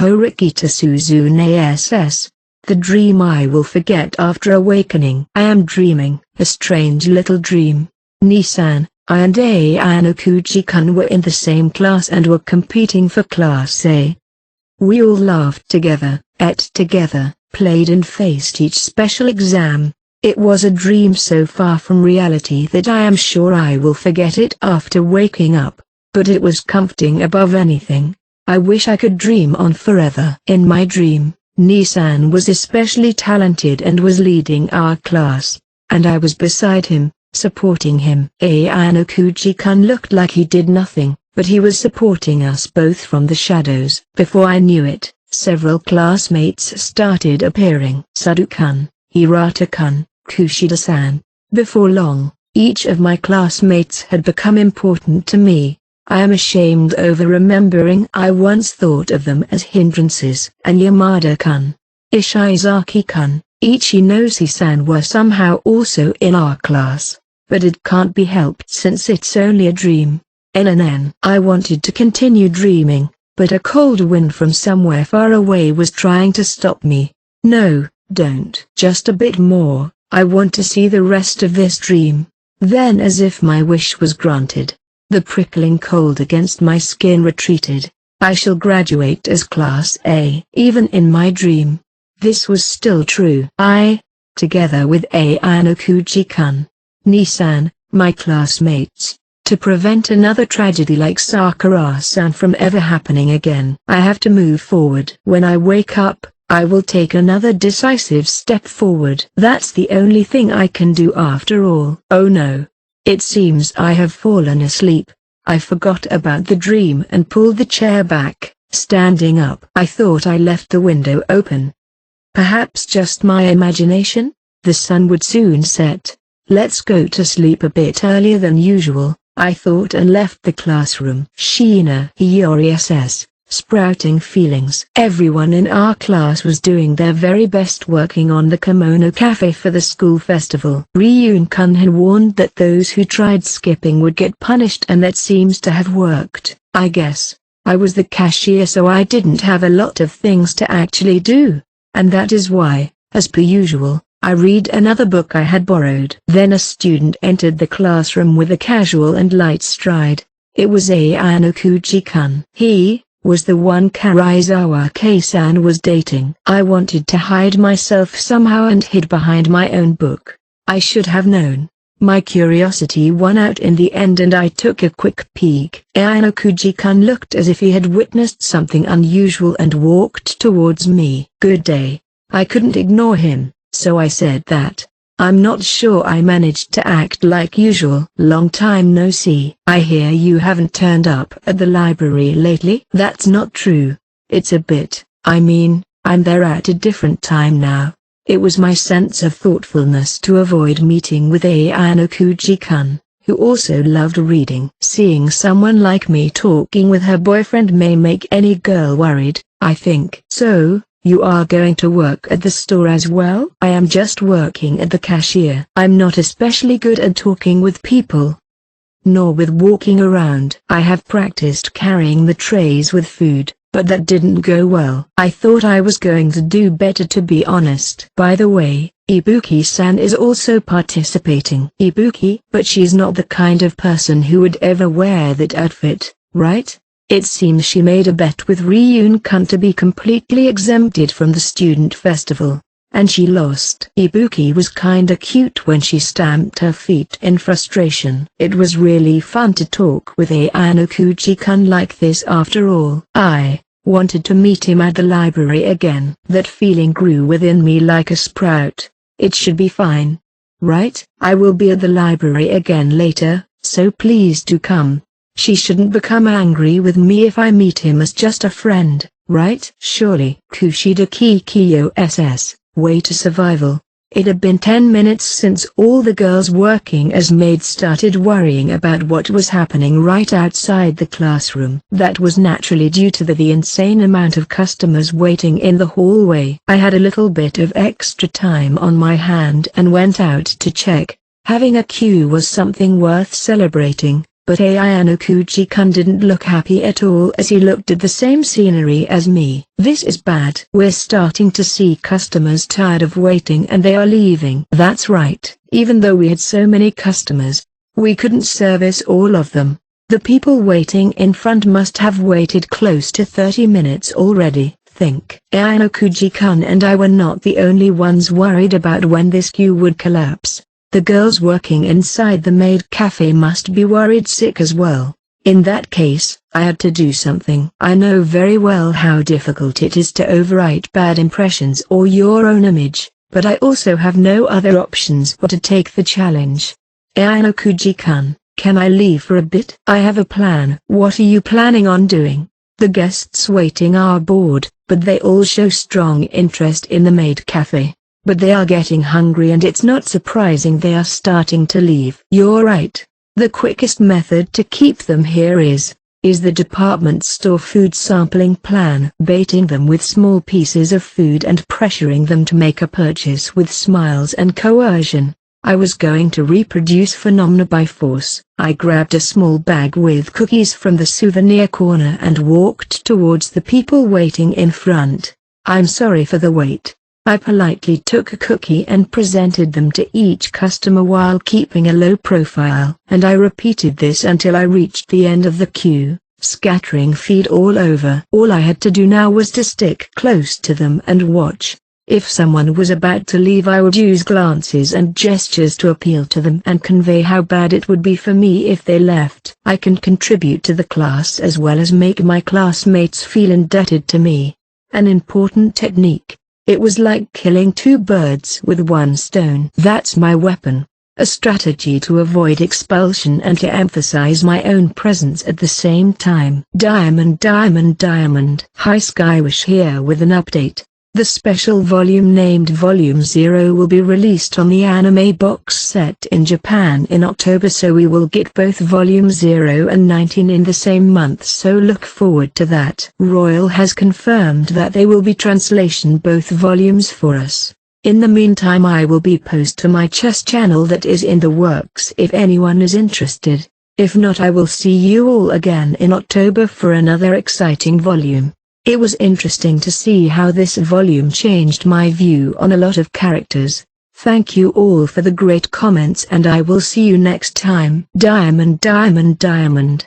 Horikita Suzune SS. The dream I will forget after awakening. I am dreaming, a strange little dream. Nissan, I and Ayano Kuji-kun were in the same class and were competing for Class A. We all laughed together, ate together, played and faced each special exam. It was a dream so far from reality that I am sure I will forget it after waking up, but it was comforting above anything. I wish I could dream on forever. In my dream, Nissan was especially talented and was leading our class, and I was beside him, supporting him. Ayano Kuji-kun looked like he did nothing, but he was supporting us both from the shadows. Before I knew it, several classmates started appearing. Sadu-kun, Hirata-kun, Kushida-san. Before long, each of my classmates had become important to me. I am ashamed over remembering I once thought of them as hindrances. And Yamada-kun, Ishizaki-kun, Ichinose-san were somehow also in our class, but it can't be helped since it's only a dream. NNN. I wanted to continue dreaming, but a cold wind from somewhere far away was trying to stop me. No, don't. Just a bit more, I want to see the rest of this dream. Then, as if my wish was granted, the prickling cold against my skin retreated. I shall graduate as Class A. Even in my dream, this was still true. I, together with Ayano Kuji-kun, Nissan, my classmates, to prevent another tragedy like Sakura-san from ever happening again. I have to move forward. When I wake up, I will take another decisive step forward. That's the only thing I can do after all. Oh no. It seems I have fallen asleep. I forgot about the dream and pulled the chair back, standing up. I thought I left the window open. Perhaps just my imagination? The sun would soon set. Let's go to sleep a bit earlier than usual, I thought, and left the classroom. Sheena Hiyori SS. Sprouting feelings. Everyone in our class was doing their very best working on the kimono cafe for the school festival. Ryun-kun had warned that those who tried skipping would get punished, and that seems to have worked. I guess I was the cashier, so I didn't have a lot of things to actually do, and that is why, as per usual, I read another book I had borrowed. Then a student entered the classroom with a casual and light stride. It was Ayano Kuji-kun. He was the one Karizawa Kei-san was dating. I wanted to hide myself somehow and hid behind my own book. I should have known. My curiosity won out in the end, and I took a quick peek. Ayano Kuji-kun looked as if he had witnessed something unusual and walked towards me. Good day. I couldn't ignore him, so I said that. I'm not sure I managed to act like usual. Long time no see. I hear you haven't turned up at the library lately. That's not true. It's a bit, I'm there at a different time now. It was my sense of thoughtfulness to avoid meeting with Ayano Kuji-kun, who also loved reading. Seeing someone like me talking with her boyfriend may make any girl worried, I think. So, you are going to work at the store as well? I am just working at the cashier. I'm not especially good at talking with people, nor with walking around. I have practiced carrying the trays with food, but that didn't go well. I thought I was going to do better, to be honest. By the way, Ibuki-san is also participating. Ibuki? But she's not the kind of person who would ever wear that outfit, right? It seems she made a bet with Ryun-kun to be completely exempted from the student festival, and she lost. Ibuki was kinda cute when she stamped her feet in frustration. It was really fun to talk with Ayano Kuji-kun like this after all. I wanted to meet him at the library again. That feeling grew within me like a sprout. It should be fine, right? I will be at the library again later, so please do come. She shouldn't become angry with me if I meet him as just a friend, right? Surely. Kushida Kikiyo SS, Way to Survival. It had been 10 minutes since all the girls working as maids started worrying about what was happening right outside the classroom. That was naturally due to the insane amount of customers waiting in the hallway. I had a little bit of extra time on my hand and went out to check. Having a queue was something worth celebrating, but Ayano Kuji-kun didn't look happy at all as he looked at the same scenery as me. This is bad. We're starting to see customers tired of waiting and they are leaving. That's right. Even though we had so many customers, we couldn't service all of them. The people waiting in front must have waited close to 30 minutes already. Think. Ayano Kuji-kun and I were not the only ones worried about when this queue would collapse. The girls working inside the maid cafe must be worried sick as well. In that case, I had to do something. I know very well how difficult it is to overwrite bad impressions or your own image, but I also have no other options but to take the challenge. Ayano Kuji-kun, can I leave for a bit? I have a plan. What are you planning on doing? The guests waiting are bored, but they all show strong interest in the maid cafe. But they are getting hungry and it's not surprising they are starting to leave. You're right. The quickest method to keep them here is the department store food sampling plan. Baiting them with small pieces of food and pressuring them to make a purchase with smiles and coercion. I was going to reproduce phenomena by force. I grabbed a small bag with cookies from the souvenir corner and walked towards the people waiting in front. I'm sorry for the wait. I politely took a cookie and presented them to each customer while keeping a low profile. And I repeated this until I reached the end of the queue, scattering feed all over. All I had to do now was to stick close to them and watch. If someone was about to leave, I would use glances and gestures to appeal to them and convey how bad it would be for me if they left. I can contribute to the class as well as make my classmates feel indebted to me. An important technique. It was like killing two birds with one stone. That's my weapon. A strategy to avoid expulsion and to emphasize my own presence at the same time. Diamond. Hi, Skywish here with an update. The special volume named Volume 0 will be released on the anime box set in Japan in October, so we will get both Volume 0 and 19 in the same month, so look forward to that. Royal has confirmed that they will be translation both volumes for us. In the meantime, I will be post to my chess channel that is in the works if anyone is interested. If not, I will see you all again in October for another exciting volume. It was interesting to see how this volume changed my view on a lot of characters. Thank you all for the great comments and I will see you next time. Diamond.